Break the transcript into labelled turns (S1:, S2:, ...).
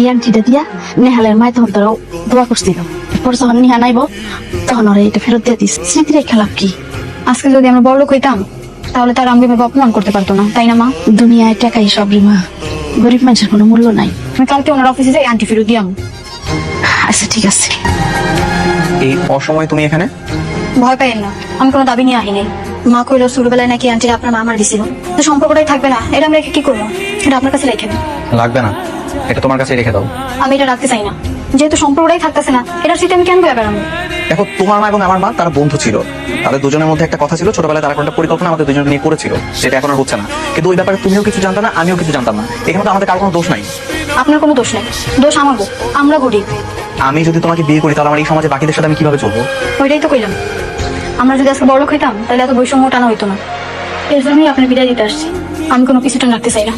S1: এই আংটিটা দিয়া নেহালের মায় তখন তোরা দোয়া করছিল। পর যখন নিহা নাইব তখন ওরা এটা ফেরত দিয়ে দিস। স্মৃতির খেলাপ কি?
S2: আজকে যদি আমরা বড়লোক হইতাম তাহলে তার আমাকে অপমান করতে পারতো না, তাই না মা?
S1: দুনিয়ায় টাকাই সব রে মা, গরিব মানুষের কোনো মূল্য নাই।
S2: আমি কালকে ওনার অফিসে যাই আন্টি ফেরত দিয়াম।
S1: আচ্ছা ঠিক আছে।
S3: এই অসময়ে তুমি এখানে?
S2: ভয় পাইয়েন না, আমি কোনো দাবি নিয়ে আহিনি। মা কইলো ছোটবেলায় নাকি আন্টির আপনার মা আমার দিছিল, তো সম্পর্কটাই থাকবে না, এটা আমরা কি করবো? এটা আপনার কাছে রেখে দিন।
S3: লাগবে না, এটা তোমার কাছে রেখে দাও।
S2: আমি এটা রাখতে চাই না, যেহেতু সম্পর্কটাই থাকতেছে না, এটার সাথে আমি কেন বয়ে বেড়াবো?
S3: দেখো, তোমার মা এবং আমার মা তারা বন্ধু ছিল, তাদের দুজনের মধ্যে একটা কথা ছিল, ছোটবেলায় তারা একটা পরিকল্পনা আমাদের দুজনের নিয়ে করেছিল, সেটা এখন আর হচ্ছে না। কিন্তু ওই ব্যাপারে তুমিও কিছু জানতা না, আমিও কিছু জানতাম না। এখানে তো আমাদের কারো কোনো দোষ নাই।
S2: আপনার কোনো দোষ নেই, দোষ আমার। আমরা গরিব।
S3: আমি যদি তোমাকে বিয়ে করি তাহলে আমার এই সমাজে বাকিদের সাথে আমি কিভাবে চলবো?
S2: ওইটাই তো কইলাম, আমরা যদি আজকে বড়লোক হইতাম তাহলে এত বৈষম্য টানা হইতো না। এর জন্যই আপনার বিদায় দিতে আসছি। আমি কোনো পিছুটা রাখতে চাই না।